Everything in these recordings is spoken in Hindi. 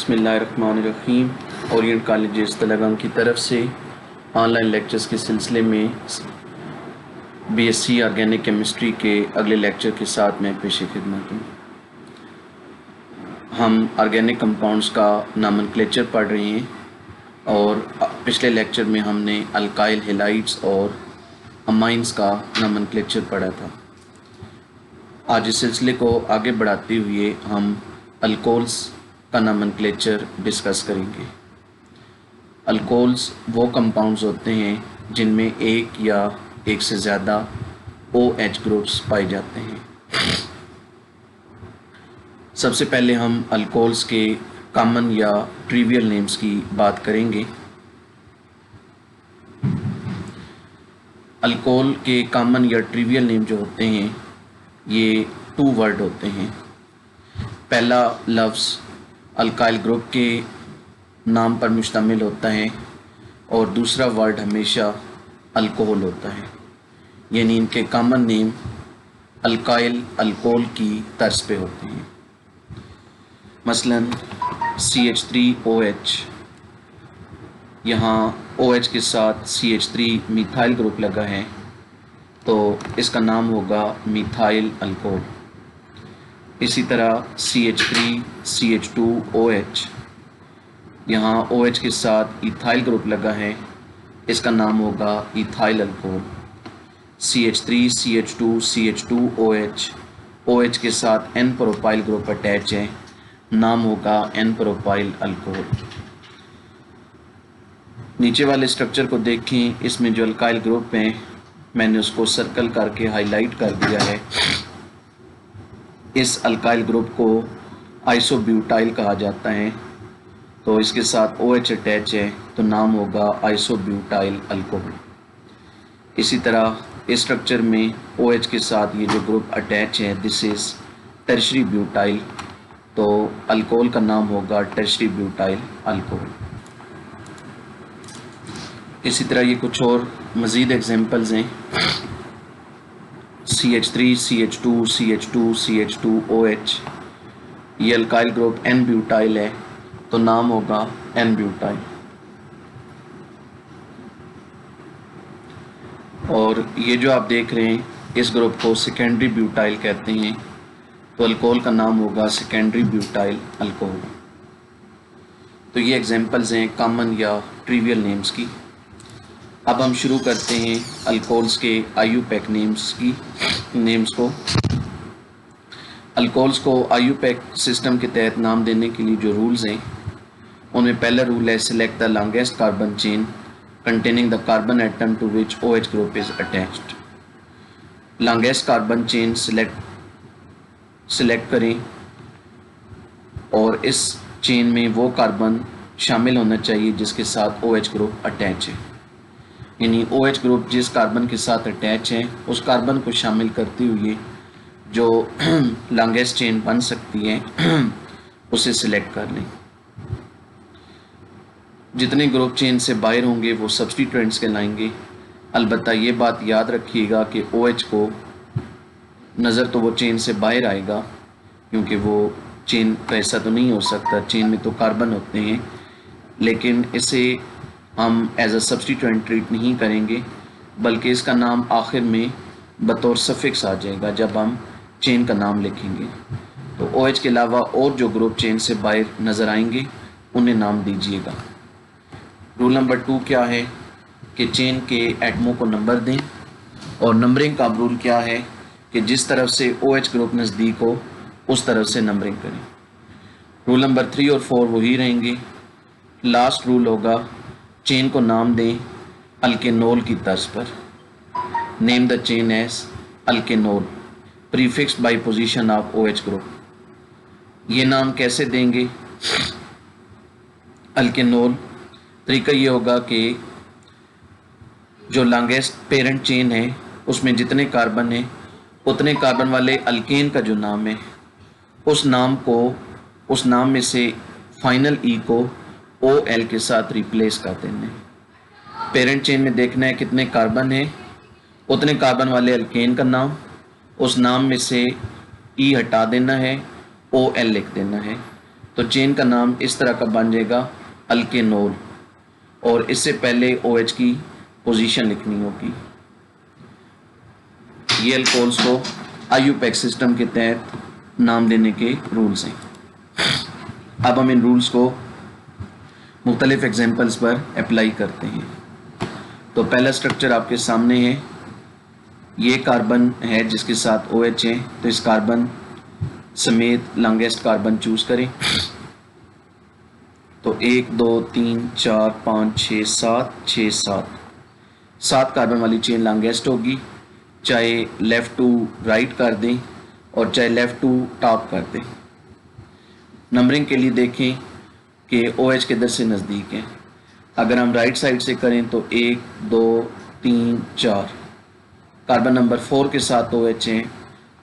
बिस्मिल्लाहिर्रहमानिर्रहीम। ओरिएंट कॉलेज इस्तलगम की तरफ से ऑनलाइन लेक्चर्स के सिलसिले में बीएससी ऑर्गेनिक केमिस्ट्री के अगले लेक्चर के साथ मैं पेश खिदमत हूँ। हम ऑर्गेनिक कंपाउंड्स का नॉमेनक्लेचर पढ़ रहे हैं और पिछले लेक्चर में हमने अल्काइल हैलाइड्स और अमाइंस का नॉमेनक्लेचर पढ़ा था। आज इस सिलसिले को आगे बढ़ाते हुए हम अल्कोहल्स का नॉमेनक्लेचर डिस्कस करेंगे। अल्कोहल्स वो कंपाउंड्स होते हैं जिनमें एक या एक से ज़्यादा OH ग्रुप्स पाए जाते हैं। सबसे पहले हम अल्कोहल्स के कॉमन या ट्रिवियल नेम्स की बात करेंगे। अल्कोहल के कॉमन या ट्रिवियल नेम जो होते हैं ये 2 वर्ड होते हैं। पहला लफ्ज़ अल्काइल ग्रुप के नाम पर मुश्तमिल होता है और दूसरा वर्ड हमेशा अल्कोहल होता है, यानी इनके कॉमन नेम अल्काइल अल्कोहल की तर्ज पे होते हैं। मसलन CH3OH, यहाँ OH के साथ CH3 मिथाइल ग्रुप लगा है तो इसका नाम होगा मिथाइल अल्कोहल। इसी तरह CH3CH2OH, यहाँ OH के साथ इथाइल ग्रुप लगा है, इसका नाम होगा इथाइल अल्कोहल। CH3CH2CH2OH, OH के साथ N प्रोपाइल ग्रुप अटैच है, नाम होगा N प्रोपाइल अल्कोहल। नीचे वाले स्ट्रक्चर को देखें, इसमें जो अल्काइल ग्रुप हैं मैंने उसको सर्कल करके हाईलाइट कर दिया है। इस अल्काइल ग्रुप को आइसोब्यूटाइल कहा जाता है, तो इसके साथ OH अटैच है तो नाम होगा आइसोब्यूटाइल अल्कोहल। इसी तरह इस स्ट्रक्चर में OH के साथ ये जो ग्रुप अटैच है दिस इज़ टर्शरी ब्यूटाइल, तो अल्कोहल का नाम होगा टर्शरी ब्यूटाइल अल्कोहल। इसी तरह ये कुछ और मज़ीद एग्जांपल्स हैं। CH3CH2CH2CH2OH, ये अल्काइल ग्रुप N ब्यूटाइल है तो नाम होगा N ब्यूटाइल। और ये जो आप देख रहे हैं इस ग्रुप को सेकेंडरी ब्यूटाइल कहते हैं, तो अल्कोहल का नाम होगा सेकेंडरी ब्यूटाइल अल्कोहल। तो ये एग्जांपल्स हैं कॉमन या ट्रिवियल नेम्स की। अब हम शुरू करते हैं अल्कोहल्स के IUPAC नेम्स को। अल्कोहल्स को IUPAC सिस्टम के तहत नाम देने के लिए जो रूल्स हैं उनमें पहला रूल है select the longest carbon chain containing the carbon atom to which OH group is attached. Longest carbon chain select करें और इस चेन में वो कार्बन शामिल होना चाहिए जिसके साथ OH ग्रुप अटैच है, यानी OH ग्रुप जिस कार्बन के साथ अटैच है उस कार्बन को शामिल करते हुए जो लॉन्गेस्ट चेन बन सकती है उसे सिलेक्ट कर लें। जितने ग्रुप चेन से बाहर होंगे वो सब्स्टिट्यूएंट्स कहलाएंगे। अलबत्ता ये बात याद रखिएगा कि OH को नज़र तो वो चेन से बाहर आएगा क्योंकि वो चेन का हिस्सा तो नहीं हो सकता, चेन में तो कार्बन होते हैं, लेकिन इसे हम एज अ सब्स्टिट्यूएंट ट्रीट नहीं करेंगे बल्कि इसका नाम आखिर में बतौर सफिक्स आ जाएगा जब हम चेन का नाम लिखेंगे। तो OH के अलावा और जो ग्रुप चेन से बाहर नज़र आएंगे उन्हें नाम दीजिएगा। रूल नंबर 2 क्या है कि चेन के एटमों को नंबर दें, और नंबरिंग का रूल क्या है कि जिस तरफ से OH ग्रुप नज़दीक हो उस तरफ से नंबरिंग करें। रूल नंबर 3 और 4 वही रहेंगे। लास्ट रूल होगा चेन को नाम दें अल्केनोल की तर्ज पर। Name the chain as alkanol prefixed by position of OH group. ये नाम कैसे देंगे अल्केनोल? तरीका ये होगा कि जो लॉन्गेस्ट पेरेंट चेन है उसमें जितने कार्बन हैं उतने कार्बन वाले अल्केन का जो नाम है उस नाम में से फाइनल E को OL के साथ रिप्लेस कर देना है। पेरेंट चेन में देखना है कितने कार्बन हैं, उतने कार्बन वाले अल्केन का नाम, उस नाम में से E हटा देना है, OL लिख देना है। तो चेन का नाम इस तरह का बन जाएगा अल्केनोल, और इससे पहले OH की पोजीशन लिखनी होगी। ये अल्कोहल्स को IUPAC सिस्टम के तहत नाम देने के रूल्स हैं। अब हम इन रूल्स को मुख्तलिफ एग्जाम्पल्स पर अप्लाई करते हैं। तो पहला स्ट्रक्चर आपके सामने है, ये कार्बन है जिसके साथ OH है, तो इस कार्बन समेत लॉन्गेस्ट कार्बन चूज करें। तो 1 2 3 4 5 6 7 7 कार्बन वाली चेन लॉन्गेस्ट होगी, चाहे लेफ़्ट टू राइट कर दें और चाहे लेफ़्ट टू टॉप कर दें। नंबरिंग के लिए देखें कि OH किधर से नज़दीक है। अगर हम राइट साइड से करें तो 1 2 3 4 कार्बन नंबर 4 के साथ OH है,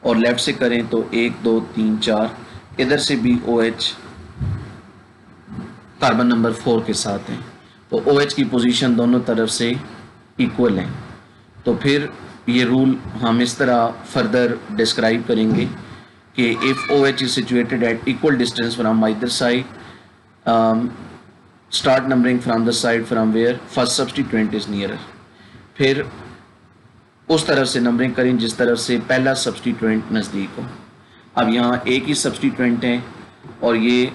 और लेफ़्ट से करें तो 1 2 3 4 इधर से भी OH कार्बन नंबर 4 के साथ है। तो OH की पोजीशन दोनों तरफ से इक्वल है। तो फिर ये रूल हम इस तरह फर्दर डिस्क्राइब करेंगे कि if OH is situated at equal distance from either side, start numbering from the side from where first substituent is nearer. फिर उस तरफ से नंबरिंग करें जिस तरफ से पहला सब्स्टिट्यूएंट नज़दीक हो। अब यहाँ एक ही सब्स्टिट्यूएंट है और ये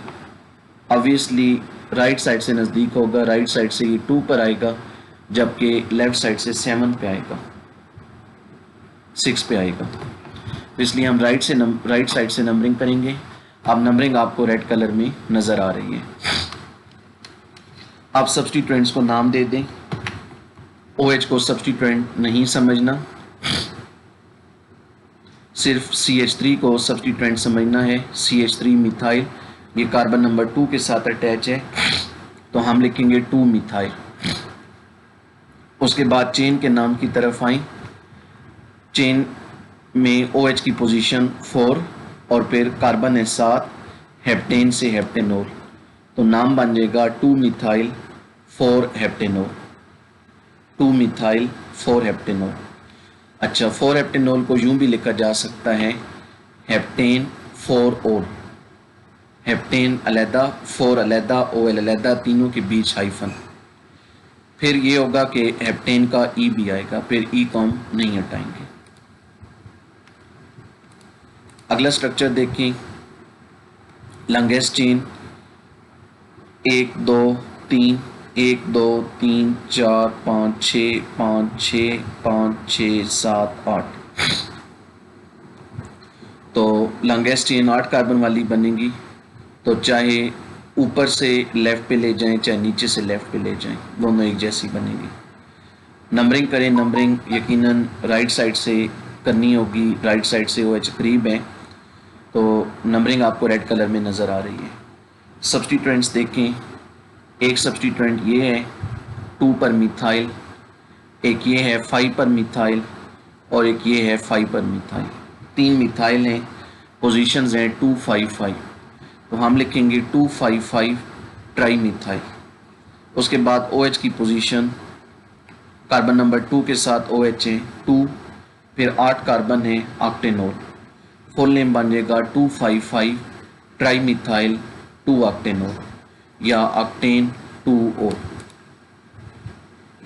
ऑब्वियसली राइट साइड से नज़दीक होगा, राइट साइड से ये 2 पर आएगा, जबकि लेफ़्ट साइड से 7 पे आएगा, 6 पे आएगा। इसलिए हम राइट साइड से नंबरिंग करेंगे। अब नंबरिंग आपको रेड कलर में नज़र आ रही है। आप सब्स्टिट्यूएंट्स को नाम दे दें। OH को सब्स्टिट्यूएंट नहीं समझना, सिर्फ CH3 को सब्स्टिट्यूएंट समझना है। CH3 मिथाइल, ये कार्बन नंबर 2 के साथ अटैच है, तो हम लिखेंगे 2 मिथाइल। उसके बाद चेन के नाम की तरफ आएं। चेन में OH की पोजीशन 4 और फिर कार्बन है 7, हेप्टेन से हेप्टेनोल, तो नाम बन जाएगा 2 मिथाइल 4 हेप्टेनोल। 2 मिथाइल 4 हेप्टेनोल। अच्छा, 4 हेप्टेनोल को यूं भी लिखा जा सकता है हेप्टेन 4 ओल। हेप्टेन अलहदा, 4 अलहदा, OL अलहदा, तीनों के बीच हाइफन। फिर ये होगा कि हेप्टेन का E भी आएगा, फिर E को हम नहीं हटाएंगे। अगला स्ट्रक्चर देखें, लॉन्गेस्ट चेन 1 2 3 1 2 3 4 5 6 5 6 5 6 7 8। तो लॉन्गेस्ट चेन 8 कार्बन वाली बनेगी, तो चाहे ऊपर से लेफ़्ट पे ले जाएं चाहे नीचे से लेफ़्ट पे ले जाएं, दोनों एक जैसी बनेगी। नंबरिंग करें, नंबरिंग यकीनन राइट साइड से करनी होगी, राइट साइड से OH करीब है, तो नंबरिंग आपको रेड कलर में नज़र आ रही है। सब्स्टिट्यूएंट्स देखें, एक सब्स्टिट्यूएंट ये है 2 पर मिथाइल, एक ये है 5 पर मिथाइल, और एक ये है 5 पर मिथाइल। 3 मिथाइल हैं, पोजीशंस हैं 2 5 5, तो हम लिखेंगे 2 5 5 ट्राई मिथाइल। उसके बाद OH की पोजीशन, कार्बन नंबर 2 के साथ OH है 2, फिर 8 कार्बन है ऑक्टेनोल। फुल नेम बन जाएगा 2 5 5 ट्राई मिथाइल 2 ऑक्टेनोल या ऑक्टेन 2O,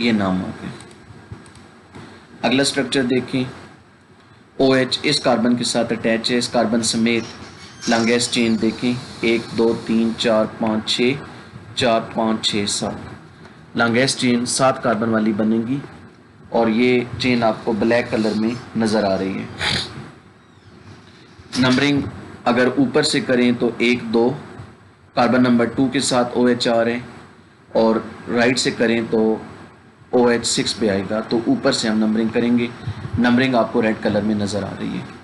ये नाम हो गया। अगला स्ट्रक्चर देखें, OH इस कार्बन के साथ अटैच है, इस कार्बन समेत लॉन्गेस्ट चेन देखें 1 2 3 4 5 6 4 5 6 7। लॉन्गेस्ट चेन 7 कार्बन वाली बनेगी, और ये चेन आपको ब्लैक कलर में नज़र आ रही है। नंबरिंग अगर ऊपर से करें तो 1 2 कार्बन नंबर 2 के साथ OH आ रहे हैं, और राइट से करें तो OH 6 पे आएगा, तो ऊपर से हम नंबरिंग करेंगे। नंबरिंग आपको रेड कलर में नज़र आ रही है।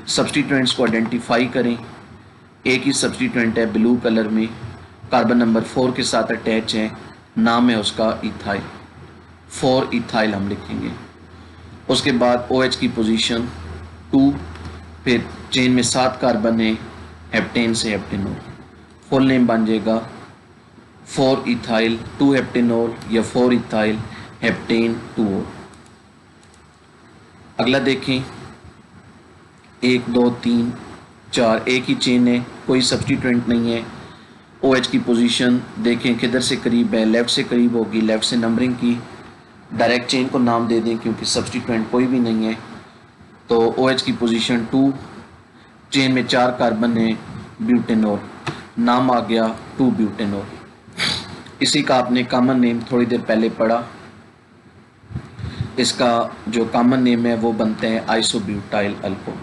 सब्स्टिट्यूएंट्स को आइडेंटिफाई करें। एक ही सब्स्टिट्यूएंट है ब्लू कलर में, कार्बन नंबर 4 के साथ अटैच है, नाम है उसका इथाइल, 4 इथाइल हम लिखेंगे। उसके बाद OH की पोजीशन 2, फिर चेन में 7 कार्बन है, हेप्टेन से हेप्टेनोल। फुल नेम बन जाएगा 4 इथाइल 2 हेप्टेनोल या 4 इथाइल हेप्टेन 2O। अगला देखें, 1 2 3 4, एक ही चेन है, कोई सब्स्टिट्यूएंट नहीं है, OH की पोजीशन देखें किधर से करीब है, लेफ़्ट से करीब होगी, लेफ़्ट से नंबरिंग की। डायरेक्ट चेन को नाम दे दें क्योंकि सब्स्टिट्यूएंट कोई भी नहीं है। तो OH की पोजीशन 2, चेन में 4 कार्बन है, ब्यूटेनॉल, नाम आ गया 2 ब्यूटेनॉल। इसी का आपने कॉमन नेम थोड़ी देर पहले पढ़ा। इसका जो कॉमन नेम है वो बनते हैं आइसोब्यूटाइल अल्कोहल,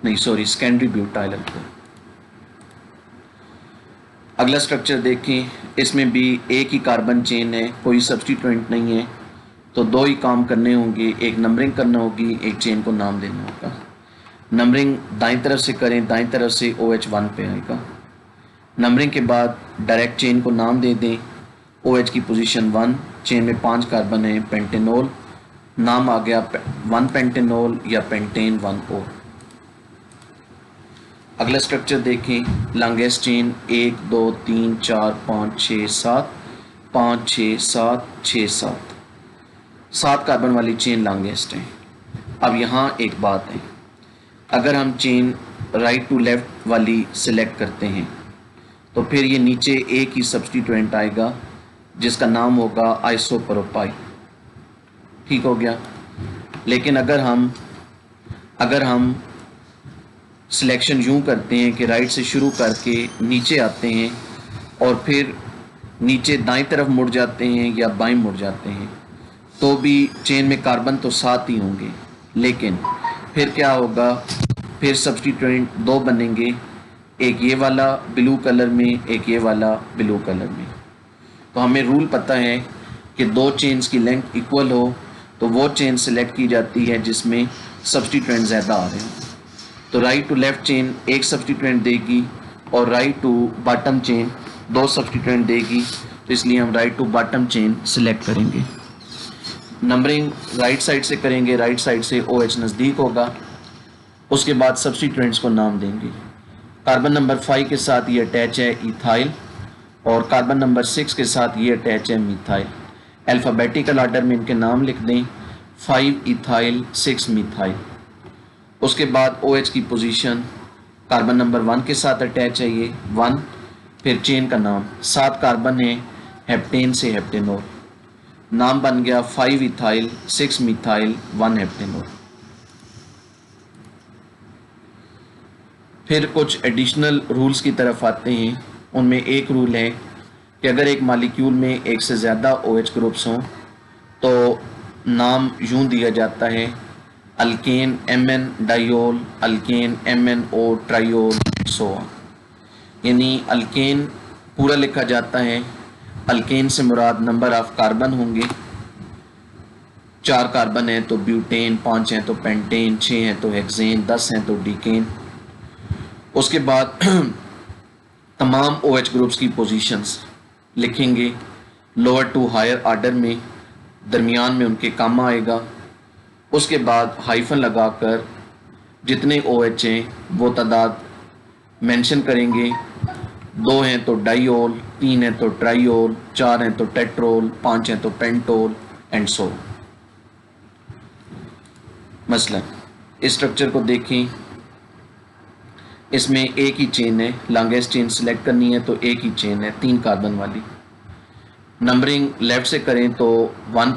नहीं सॉरी सेकेंडरी ब्यूटाइल अल्कोहल। अगला स्ट्रक्चर देखें, इसमें भी एक ही कार्बन चेन है, कोई सब्स्टिट्यूएंट नहीं है, तो 2 ही काम करने होंगे, एक नंबरिंग करना होगी, एक चेन को नाम देना होगा। नंबरिंग दाईं तरफ से करें, दाईं तरफ से OH 1 पे आएगा। नंबरिंग के बाद डायरेक्ट चेन को नाम दे दें, OH की पोजीशन 1, चेन में 5 कार्बन है, पेंटेनॉल, नाम आ गया 1 पेंटेनॉल या पेंटेन 1O। अगला स्ट्रक्चर देखें, लॉन्गेस्ट चेन 1 2 3 4 5 6 7, 5 6 7 6 7, 7 कार्बन वाली चेन लॉन्गेस्ट है। अब यहाँ एक बात है, अगर हम चेन राइट टू लेफ्ट वाली सिलेक्ट करते हैं तो फिर ये नीचे एक ही सब्स्टिट्यूएंट आएगा जिसका नाम होगा आइसोप्रोपाइल, ठीक हो गया। लेकिन अगर हम सिलेक्शन यूँ करते हैं कि राइट से शुरू करके नीचे आते हैं और फिर नीचे दाईं तरफ मुड़ जाते हैं या बाईं मुड़ जाते हैं, तो भी चेन में कार्बन तो 7 ही होंगे, लेकिन फिर क्या होगा, फिर सब्स्टिट्यूएंट 2 बनेंगे, एक ये वाला ब्लू कलर में, एक ये वाला ब्लू कलर में। तो हमें रूल पता है कि 2 चेन्स की लेंथ इक्वल हो तो वो चेन सिलेक्ट की जाती है जिसमें सब्स्टिट्यूएंट ज़्यादा आ रहे हैं। तो राइट टू लेफ़्ट चेन एक सब्स्टिट्यूएंट देगी और right to bottom chain 2 substituent देगी, तो इसलिए हम right to bottom chain select करेंगे। नंबरिंग राइट साइड से करेंगे, राइट साइड से OH नज़दीक होगा। उसके बाद सब्स्टिट्यूएंट्स को नाम देंगे। कार्बन नंबर 5 के साथ ये अटैच है इथाइल और कार्बन नंबर 6 के साथ ये अटैच है मिथाइल। अल्फ़ाबेटिकल ऑर्डर में इनके नाम लिख दें, 5 इथाइल 6 मिथाइल। उसके बाद OH की पोजीशन कार्बन नंबर 1 के साथ अटैच है ये 1, फिर चेन का नाम 7 कार्बन है, हेप्टेन से हेप्टेनॉल, नाम बन गया 5 इथाइल 6 मिथाइल 1 हेप्टेनॉल। फिर कुछ एडिशनल रूल्स की तरफ आते हैं। उनमें एक रूल है कि अगर एक मालिक्यूल में एक से ज़्यादा OH ग्रुप्स हों तो नाम यूँ दिया जाता है alkane MN diol, alkane MNO triol, so on. यानी अल्केन पूरा लिखा जाता है, अल्केन से मुराद नंबर ऑफ कार्बन होंगे, 4 कार्बन है तो ब्यूटेन, 5 हैं तो पेंटेन, 6 हैं तो हेक्सेन, 10 हैं तो डीकेन। उसके बाद तमाम OH ग्रुप्स की पोजीशंस लिखेंगे लोअर टू हायर ऑर्डर में, दरमियान में उनके काम आएगा। उसके बाद हाइफन लगाकर जितने OH हैं वो तादाद मेंशन करेंगे, 2 हैं तो डाइयोल, 3 हैं तो ट्राइयोल, 4 हैं तो टेट्रोल, 5 हैं तो पेंटोल एंड सो। मसलन इस स्ट्रक्चर को देखें, इसमें एक ही चेन है, लॉन्गेस्ट चेन सिलेक्ट करनी है तो एक ही चेन है 3 कार्बन वाली। नंबरिंग लेफ़्ट से करें तो 1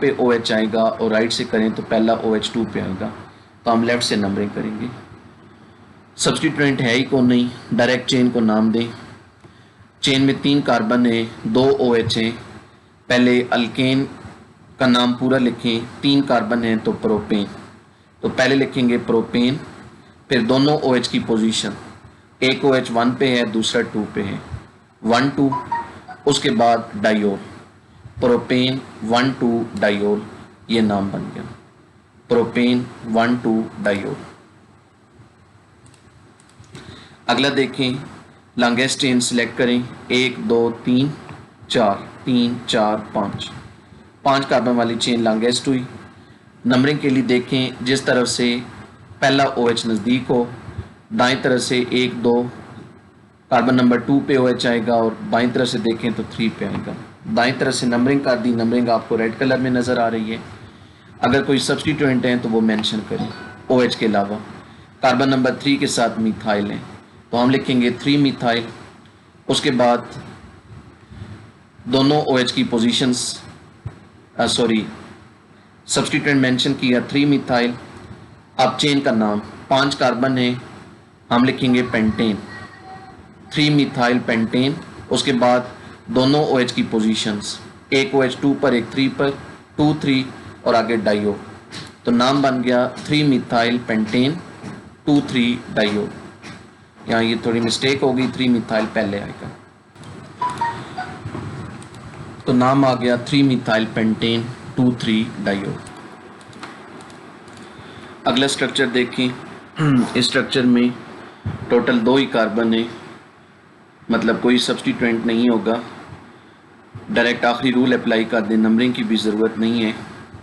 पे OH आएगा और राइट से करें तो पहला OH 2 पे आएगा, तो हम लेफ़्ट से नंबरिंग करेंगे। सब्स्टिट्यूएंट है ही कौन नहीं, डायरेक्ट चेन को नाम दें। चेन में 3 कार्बन है, 2 OH हैं, पहले अल्केन का नाम पूरा लिखें, 3 कार्बन है तो प्रोपेन, तो पहले लिखेंगे प्रोपेन, फिर दोनों OH की पोजीशन, एक OH 1 पे है, दूसरा 2 पे है, 1 2, उसके बाद डाइयोल, प्रोपेन 1 2 डाइयोल, ये नाम बन गया प्रोपेन 1 2 डाइयोल। अगला देखें, लॉन्गेस्ट चेन सिलेक्ट करें, 1 2 3 4, 3 4 5 कार्बन वाली चेन लॉन्गेस्ट हुई। नंबरिंग के लिए देखें, जिस तरफ से पहला OH नज़दीक हो, दाएं तरफ से 1 2 कार्बन नंबर 2 पे OH आएगा और बाईं तरफ से देखें तो 3 पे आएगा। दाईं तरफ से नंबरिंग कर दी, नंबरिंग आपको रेड कलर में नज़र आ रही है। अगर कोई सब्स्टिट्यूएंट है तो वो मेंशन करें OH के अलावा। कार्बन नंबर 3 के साथ मिथाइल है, तो हम लिखेंगे 3 मिथाइल। उसके बाद दोनों OH की पोजीशंस सब्स्टिट्यूएंट मेंशन किया 3 मिथाइल। अब चेन का नाम 5 कार्बन है, हम लिखेंगे पेंटेन, 3 मिथाइल पेंटेन। उसके बाद दोनों OH की पोजीशंस, एक OH 2 पर एक 3 पर, 2 3 और आगे डाइओ, तो नाम बन गया 3 मिथाइल पेंटेन 2 3 डाइओ। यहाँ ये थोड़ी मिस्टेक होगी, 3 मिथाइल पहले आएगा, तो नाम आ गया 3 मिथाइल पेंटेन 2 3 डाइओ। अगला स्ट्रक्चर देखें। इस स्ट्रक्चर में टोटल 2 ही कार्बन है, मतलब कोई सब्स्टिट्यूएंट नहीं होगा। डायरेक्ट आखिरी रूल अप्लाई कर दें, नंबरिंग की भी ज़रूरत नहीं है।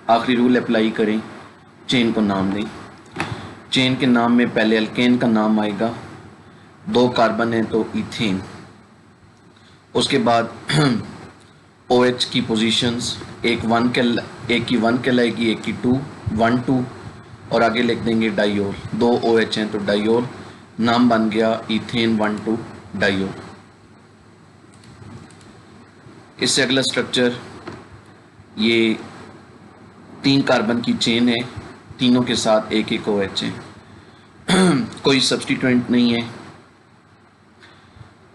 आखिरी रूल अप्लाई करें, चेन को नाम दें। चेन के नाम में पहले अल्केन का नाम आएगा, 2 कार्बन है तो इथेन। उसके बाद OH की पोजीशंस, एक की 1 कहलाएगी, एक की 2 1 2 और आगे लिख देंगे डाइओल, 2 OH हैं तो डाइओल, नाम बन गया इथेन 1 2 डाइओल। इससे अगला स्ट्रक्चर, ये 3 कार्बन की चेन है, तीनों के साथ एक एक OH है, कोई सब्स्टिट्यूएंट नहीं है।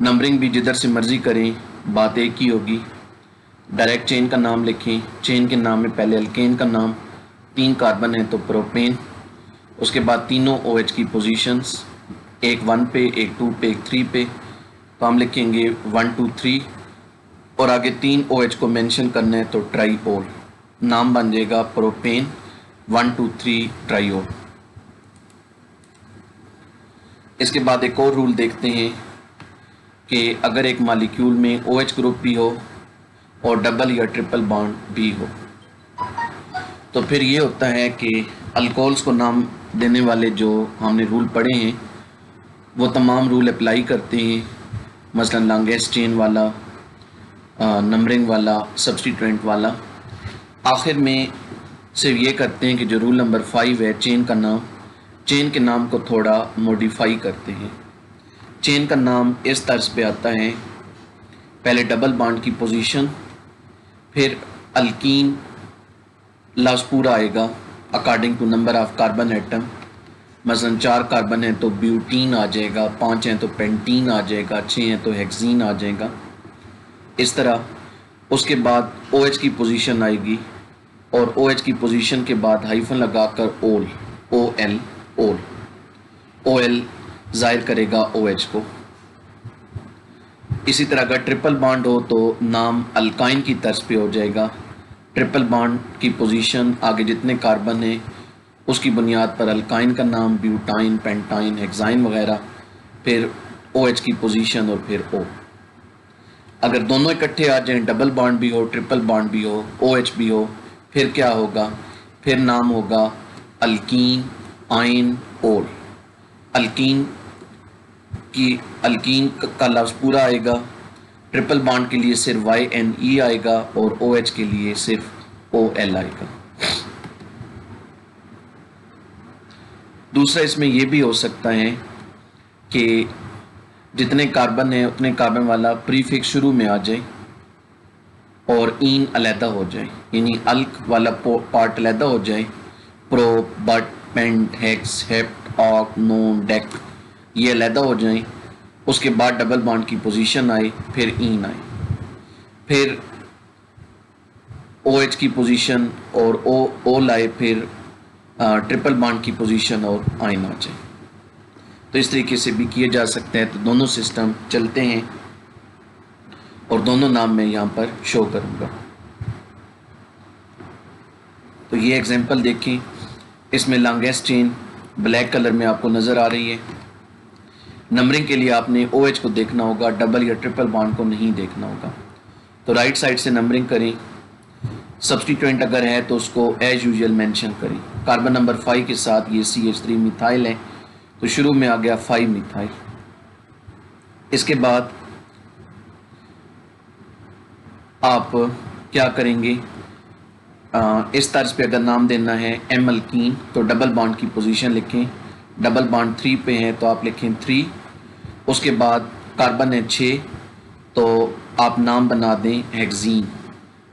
नंबरिंग भी जिधर से मर्जी करें, बात एक ही होगी। डायरेक्ट चेन का नाम लिखें, चेन के नाम में पहले अल्केन का नाम, 3 कार्बन है तो प्रोपेन। उसके बाद तीनों OH की पोजीशंस, एक 1 पे एक 2 पे एक 3 पे, तो हम लिखेंगे 1 2 3 और आगे 3 OH को मेंशन करना है तो ट्राईओल, नाम बन जाएगा प्रोपेन 1 2 3 ट्राईओल। इसके बाद एक और रूल देखते हैं कि अगर एक मॉलिक्यूल में OH ग्रुप भी हो और डबल या ट्रिपल बॉन्ड भी हो, तो फिर ये होता है कि अल्कोहल्स को नाम देने वाले जो हमने रूल पढ़े हैं वो तमाम रूल अप्लाई करते हैं, मसलन लॉन्गेस्ट चेन वाला, नंबरिंग वाला, सब्स्टिट्यूएंट वाला। आखिर में सिर्फ ये करते हैं कि जो रूल नंबर 5 है, चेन का नाम, चेन के नाम को थोड़ा मॉडिफाई करते हैं। चेन का नाम इस तर्ज पे आता है, पहले डबल बॉन्ड की पोजीशन, फिर अल्कीन लफ्ज़ पूरा आएगा according to number of carbon atom, मसलन 4 कार्बन है तो ब्यूटीन आ जाएगा, 5 हैं तो पेंटीन आ जाएगा, 6 हैं तो हेक्सीन आ जाएगा, इस तरह। उसके बाद OH की पोजीशन आएगी और OH की पोजीशन के बाद हाइफन लगाकर ओल, OL ओल, OL जाहिर करेगा OH को। इसी तरह अगर ट्रिपल बॉन्ड हो तो नाम अल्काइन की तर्ज पे हो जाएगा। ट्रिपल बॉन्ड की पोजीशन, आगे जितने कार्बन हैं उसकी बुनियाद पर अल्काइन का नाम, ब्यूटाइन, पेंटाइन, हेक्साइन वगैरह, फिर OH की पोजीशन और फिर O। अगर दोनों इकट्ठे आ जाएं, डबल बॉन्ड भी हो, ट्रिपल बॉन्ड भी हो, OH भी हो, फिर क्या होगा, फिर नाम होगा अल्कीन आइन ओल। अल्कीन का लफ्ज़ पूरा आएगा, ट्रिपल बॉन्ड के लिए सिर्फ YNE आएगा और OH के लिए सिर्फ OL आएगा। दूसरा इसमें यह भी हो सकता है कि जितने कार्बन है उतने कार्बन वाला प्रीफिक्स शुरू में आ जाए और इन अलहदा हो जाए, यानी अल्क वाला पार्ट अलहदा हो जाए, pro, but, pent, hex, hept, oct, non, dec, ये अलहदा हो जाए। उसके बाद डबल बॉन्ड की पोजीशन आए, फिर इन आए, फिर OH की पोजीशन और ओल आए, फिर ट्रिपल बॉन्ड की पोजीशन और आइन आ जाए। तो इस तरीके से भी किए जा सकते हैं। तो दोनों सिस्टम चलते हैं और दोनों नाम मैं यहाँ पर शो करूँगा। तो ये एग्जांपल देखें, इसमें लॉन्गेस्ट चेन ब्लैक कलर में आपको नज़र आ रही है। नंबरिंग के लिए आपने OH को देखना होगा, डबल या ट्रिपल बॉन्ड को नहीं देखना होगा। तो राइट साइड से नंबरिंग करें, सब्स्टिट्यूएंट अगर है तो उसको एज यूजुअल मेंशन करें। कार्बन नंबर 5 के साथ ये CH3 मिथाइल है, तो शुरू में आ गया 5 मिथाइल। इसके बाद आप क्या करेंगे, इस तर्ज पे अगर नाम देना है M अल्कीन तो डबल बॉन्ड की पोजीशन लिखें, डबल बॉन्ड 3 पे है तो आप लिखें 3। उसके बाद कार्बन है 6 तो आप नाम बना दें hexene,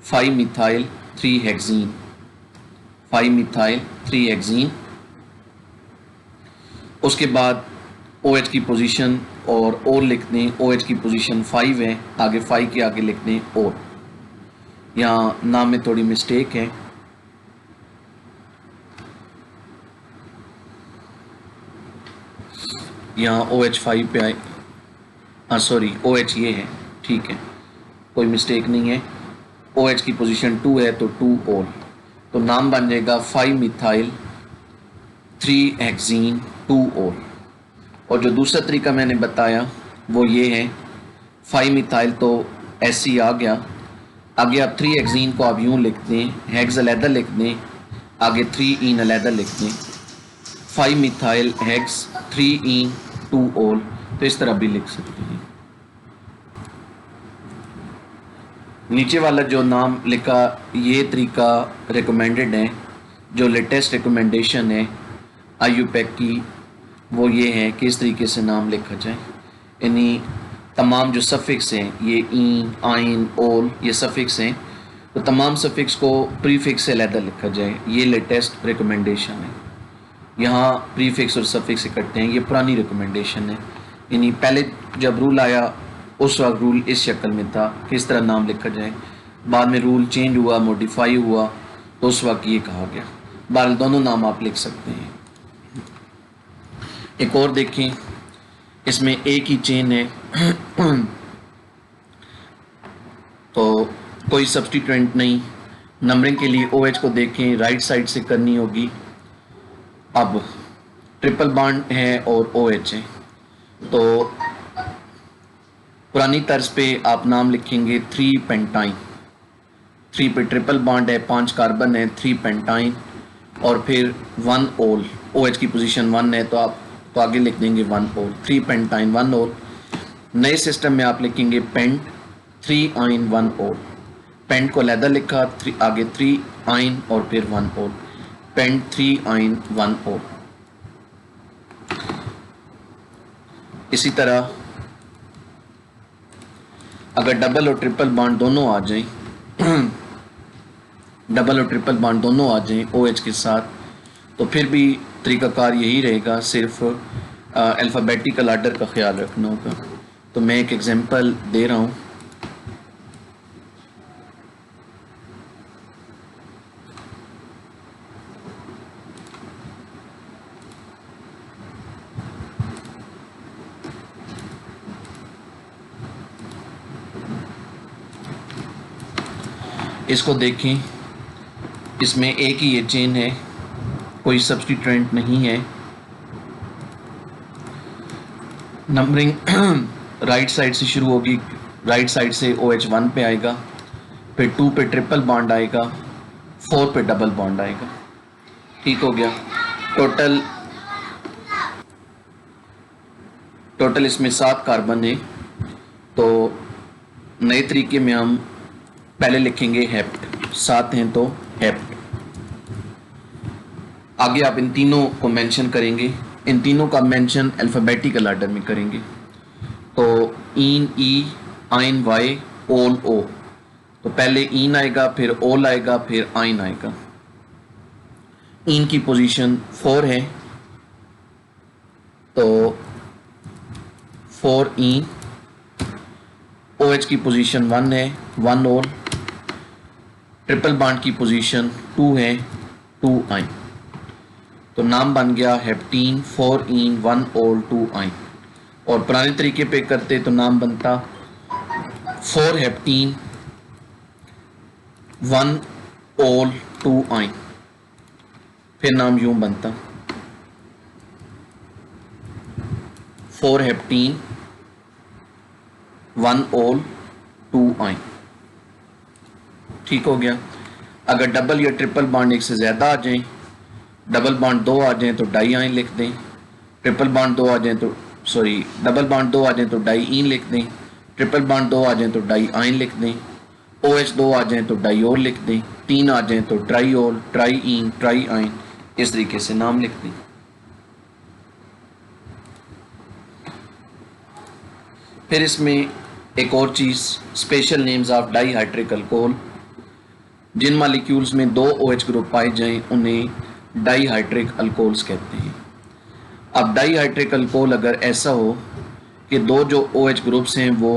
5 methyl 3 hexene, 5 methyl 3 hexene. उसके बाद OH की पोजीशन और O लिख दें, OH की पोजीशन 5 है, आगे 5 के आगे लिख दें O। यहाँ नाम में थोड़ी मिस्टेक है, यहाँ OH 5 पे आए, हाँ सॉरी OH ये है, ठीक है कोई मिस्टेक नहीं है। OH की पोजीशन 2 है तो 2 ओल, तो नाम बन जाएगा 5 मिथाइल 3 हेक्सीन 2 ओल। और जो दूसरा तरीका मैंने बताया वो ये है, 5 मिथाइल तो ऐसे ही आ गया, आगे आप 3 हेक्सीन को आप यूँ लिख दें, हेक्स अलहदा लिख दें, आगे 3 इन अलहदा लिख दें, 5 मिथाइल हेक्स 3 इन 2 ओल, तो इस तरह भी लिख सकते हैं। नीचे वाला जो नाम लिखा ये तरीका रिकमेंडेड है, जो लेटेस्ट रिकमेंडेशन है IUPAC की वो ये है कि इस तरीके से नाम लिखा जाए, यानी तमाम जो सफिक्स हैं ये इन, आइन, ओल ये सफिक्स हैं, तो तमाम सफिक्स को प्रीफिक्स से अलहदा लिखा जाए, ये लेटेस्ट रिकमेंडेशन है। यहाँ प्रीफिक्स और सफिक्स इकट्ठे हैं, ये पुरानी रिकमेंडेशन है, यानी पहले जब रूल आया उस वक्त रूल इस शक्ल में था किस तरह नाम लिखा जाए, बाद में रूल चेंज हुआ, मॉडिफाई हुआ, तो उस वक्त ये कहा गया। बहरहाल दोनों नाम आप लिख सकते हैं। एक और देखें, इसमें एक ही चेन है तो कोई सब्स्टिट्यूएंट नहीं। नंबरिंग के लिए OH को देखें, राइट साइड से करनी होगी। अब ट्रिपल बॉन्ड है और OH है, तो पुरानी तर्ज पे आप नाम लिखेंगे 3 पेंटाइन, 3 पे ट्रिपल बॉन्ड है, 5 कार्बन है, 3 पेंटाइन और फिर 1 ओल, OH की पोजीशन 1 है तो आप तो आगे लिख देंगे 1 ओल, 3 पेंटाइन 1 ओल। नए सिस्टम में आप लिखेंगे पेंट 3 आइन 1 ओल, पेंट को अलहदा लिखा, आगे 3 आइन और फिर 1 ओल, पेंट 3 आइन 1 ओल। इसी तरह अगर डबल और ट्रिपल बॉन्ड दोनों आ जाएं डबल और ट्रिपल बॉन्ड दोनों आ जाएं OH के साथ, तो फिर भी तरीकाकार यही रहेगा, सिर्फ अल्फ़ाबेटिकल आर्डर का ख्याल रखना होगा। तो मैं एक एग्जांपल दे रहा हूँ। इसको देखें, इसमें एक ही ये चेन है, कोई सब्स्टिट्यूएंट नहीं है। नंबरिंग राइट साइड से शुरू होगी, राइट साइड से OH 1 पे आएगा, फिर 2 पे ट्रिपल बॉन्ड आएगा, 4 पे डबल बॉन्ड आएगा। ठीक हो गया। टोटल इसमें 7 कार्बन है, तो नए तरीके में हम पहले लिखेंगे हेप्ट, 7 हैं तो हेप्ट। आगे आप इन तीनों को मेंशन करेंगे, इन तीनों का मेंशन अल्फ़ाबेटिकल आर्डर में करेंगे। तो इन ई, आइन वाई, ओल ओ, तो पहले इन आएगा, फिर ओल आएगा, फिर आइन आएगा। इन की पोजीशन 4 है तो 4 इन, OH की पोजीशन 1 है, 1 ओल, ट्रिपल बॉन्ड की पोजीशन 2 है, 2 आइन, तो नाम बन गया हेप्टीन 4 इन 1 ओल 2 आइन। और पुराने तरीके पे करते तो नाम बनता 4 हेप्टीन 1 ओल 2 आइन, फिर नाम यूं बनता 4 हेप्टीन 1 ओल 2 आइन। ठीक हो गया। अगर डबल या ट्रिपल बॉन्ड एक से ज़्यादा आ जाएं, डबल बॉन्ड 2 आ जाएं तो डाई आइन लिख दें, ट्रिपल बॉन्ड 2 आ जाएं तो डबल बॉन्ड 2 आ जाएं तो डाई इन लिख दें, ट्रिपल बॉन्ड 2 आ जाएं तो डाई आइन लिख दें, OH 2 आ जाएं तो डाई ओल लिख दें, 3 आ जाएं तो ट्राई ओल, ट्राई इन, ट्राई आइन, इस तरीके से नाम लिख दें। फिर इसमें एक और चीज़, special names of dihydric alcohol. जिन मालिक्यूल्स में 2 OH ग्रुप पाए जाएं उन्हें डाईहाइड्रिक अल्कोहल्स कहते हैं। अब डाईहाइड्रिक अल्कोहल अगर ऐसा हो कि 2 जो OH ग्रुप्स हैं वो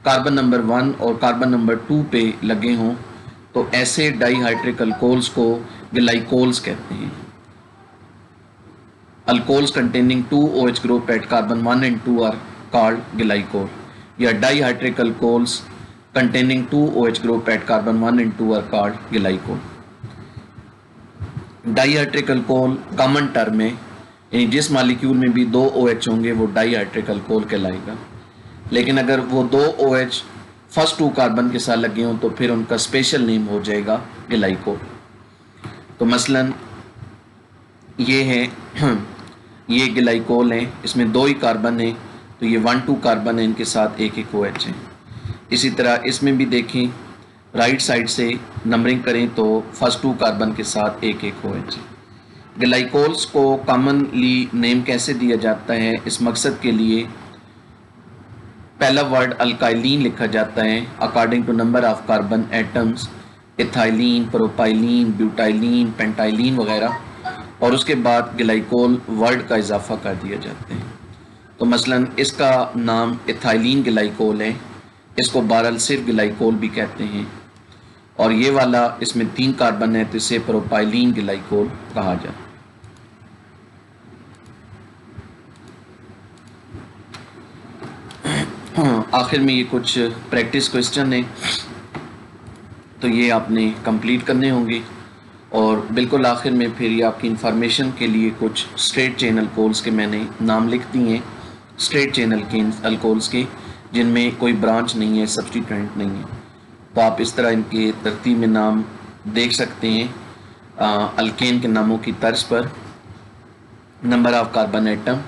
कार्बन नंबर 1 और कार्बन नंबर 2 पे लगे हों तो ऐसे डाईहाइड्रिक अल्कोहल्स को ग्लाइकोल्स कहते हैं। Alcohols containing 2 OH group at carbon 1 and 2 are called glycol, या dihydric alcohols containing 2 OH group at carbon 1 and 2 are called glycol। Dihydric alcohol common term है, यानी जिस मालिक्यूल में भी 2 OH होंगे वो डाईहाइड्रिक अल्कोहल कहलाएगा। लेकिन अगर वो 2 OH फर्स्ट 2 कार्बन के साथ लगे हों तो फिर उनका स्पेशल नेम हो जाएगा ग्लाइकोल। तो मसलन ये है ये ग्लाइकोल है, इसमें 2 ही कार्बन है तो ये 1-2 कार्बन है, इनके साथ एक OH है। इसी तरह इसमें भी देखें, राइट साइड से नंबरिंग करें तो फर्स्ट 2 कार्बन के साथ एक OH है। ग्लाइकोल्स को कॉमनली नेम कैसे दिया जाता है, इस मकसद के लिए पहला वर्ड अल्काइलिन लिखा जाता है according to number of carbon atoms, ethylene, propylene, butylene, pentylene वगैरह, और उसके बाद ग्लाइकोल वर्ड का इजाफा कर दिया जाता है। तो मसलन इसका नाम इथाइलिन ग्लाइकोल है, इसको बहरहाल सिर्फ ग्लाइकोल भी कहते हैं, और ये वाला इसमें 3 कार्बन है तो इसे प्रोपाइलिन ग्लाइकोल कहा जाता है। आखिर में ये कुछ प्रैक्टिस क्वेश्चन है तो ये आपने कंप्लीट करने होंगे, और बिल्कुल आखिर में फिर ये आपकी इंफॉर्मेशन के लिए कुछ स्ट्रेट चेन अल्कोहल्स के मैंने नाम लिख दिए हैं, स्ट्रेट चेन अल्कोहल्स के जिनमें कोई ब्रांच नहीं है, सब्स्टिट्यूएंट नहीं है। तो आप इस तरह इनके तरतीब में नाम देख सकते हैं अल्केन के नामों की तर्ज पर। Number of carbon atom,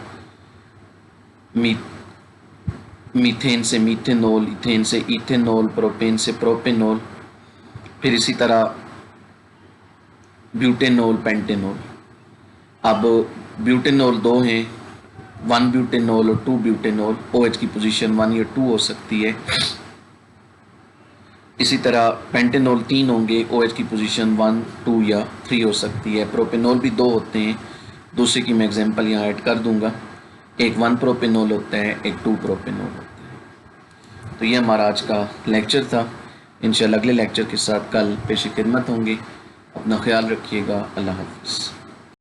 methane से मीथेनॉल, इथेन से इथेनॉल, प्रोपेन से प्रोपेनॉल, फिर इसी तरह ब्यूटेनॉल, पेंटेनॉल। अब ब्यूटेनॉल 2 हैं, 1 ब्यूटेनॉल और 2 ब्यूटेनॉल, OH की पोजीशन 1 या 2 हो सकती है। इसी तरह पेंटेनॉल 3 होंगे, OH की पोजीशन 1, 2 या 3 हो सकती है। प्रोपेनॉल भी 2 होते हैं, दूसरे की मैं एग्जांपल यहाँ ऐड कर दूंगा, एक 1 प्रोपेनॉल होता है, एक 2 प्रोपेनॉल होता है। तो ये हमारा आज का लेक्चर था। इंशाल्लाह अगले लेक्चर के साथ कल पेश खिदमत होंगे। अपना ख्याल रखिएगा। अल्लाह हाफ़िज़।